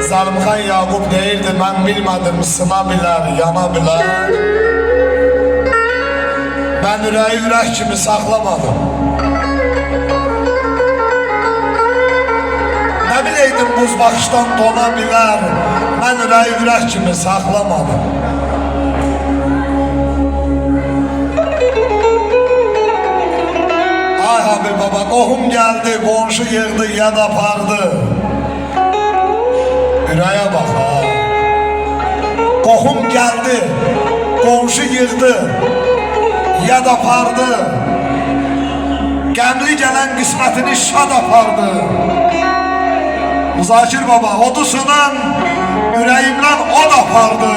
Zalımxan Yaqub deyirdi, mən bilmədim, sına bilər, yana bilər. Mən ürəyi ürək kimi saxlamadım. Nə biləydim buz baxışdan dona bilər, mən ürəyi ürək kimi saxlamadım. Qohum gəldi, qonşu yığdı, yad apardı. Ürəyə bax ha. Qohum gəldi, qonşu yığdı, yad apardı. Qəmli gələn qismətini şad apardı. Zakir baba odusundan ürəyimdən od apardı.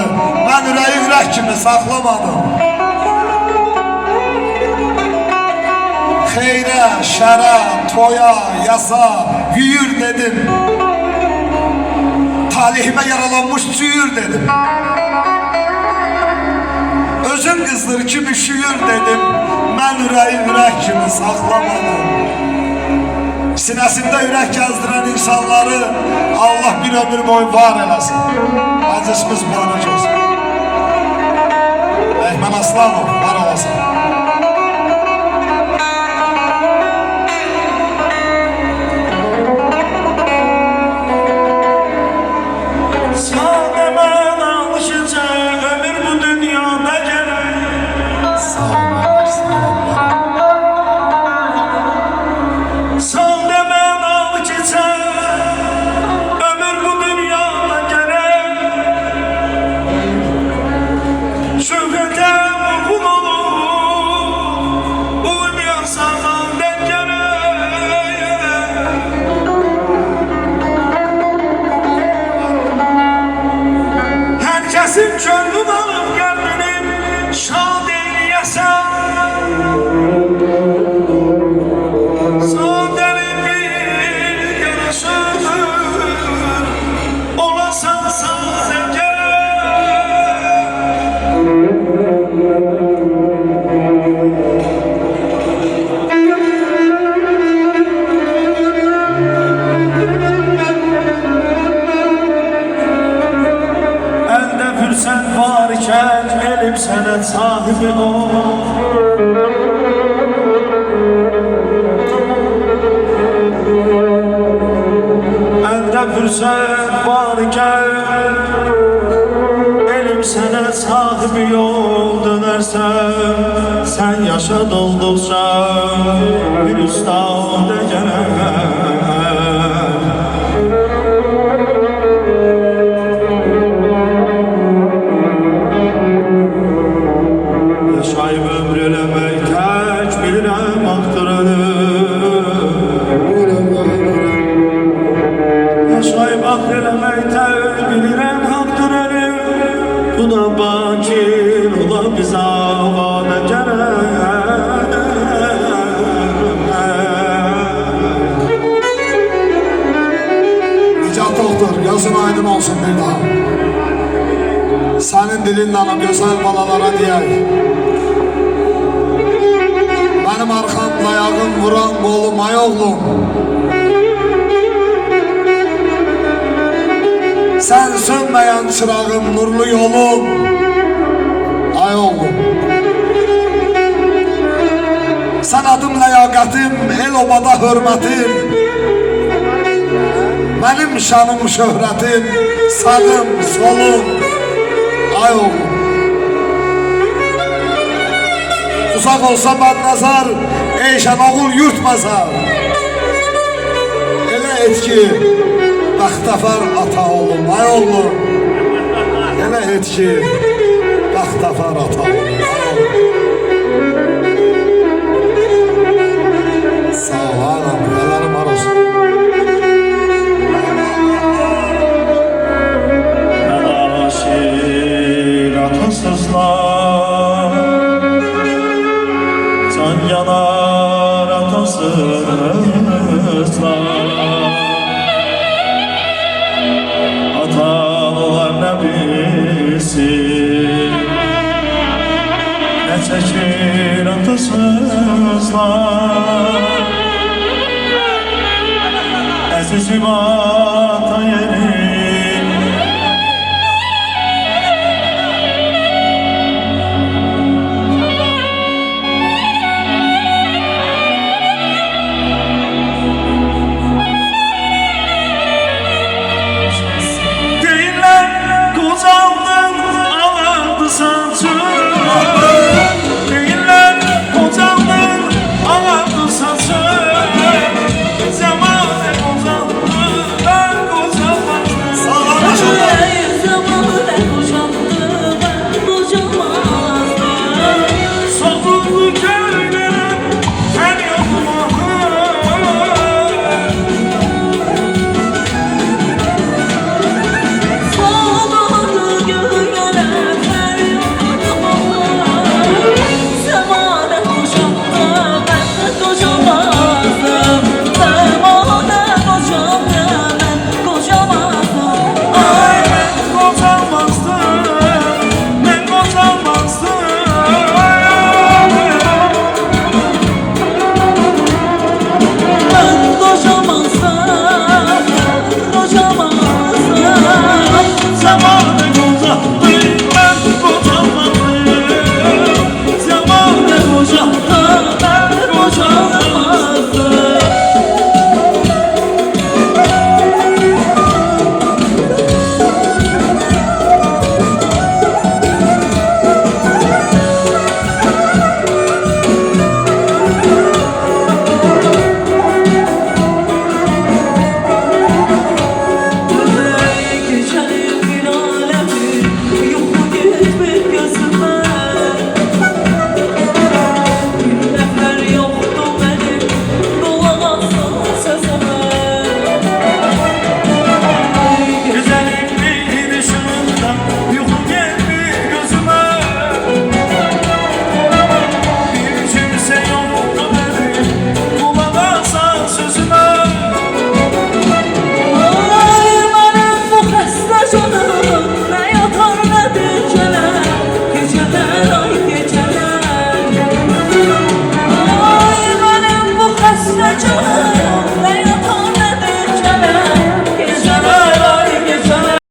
Mən ürəyi ürək kimi saxlamadım. Xeyrə, şərə, toya, yasa, yüyür dedim. Talihime yaralanmış cüyür dedim. Özüm qızdır kimi üşüyür dedim. Mən ürəyi ürək kimi saxlamadım. Sinəsində ürək gəzdirən insanları Allah bir ömür boyu var eləsin. Məclisimiz mübarək olsun. Əhmən Aslanov var olasın. Herkesin gönlüm alıp gönlünü şad eyleyesen. Sadeli bir yaraşır olasan sadece. Sen varken elim senet sahibi ol. Elde fırsat varken elim senet sahibi yol dönersen. Sen yaşa doldukça bir üstad gelir. Yaşayıp ömür eləmək tək bilirəm haqqdır ölüm. Yaşayıp ömür eləmək tək bilirəm haqqdır ölüm. Bu da bakir ola bizə vadə gərək. Nicat doktor, gözün aydın olsun bir daha. Senin dilinle o güzel balalara diyək. Benim arkamda yağın vuran kolum ay oğlum. Sen sönmeyen çırağım nurlu yolum. Ay oğlum. Sen adım ləyaqətim, el obada hürmətim. Benim şanım şöhretim, sağım solum. Ay oğlum. Uzak olsa badnazar, eyşan oğul yurtmazar. Elə et ki, bəxtəfər ata oğlum, ay oğlum. Elə et ki, bəxtəfər ata oğlum, ay oğlum. Sağ ol, anam, yalarım arasın. Məlaşir atasızlar, can yanar atasızlar. Atalar nə bilsin, nə çəkir atasızlar. Əzizim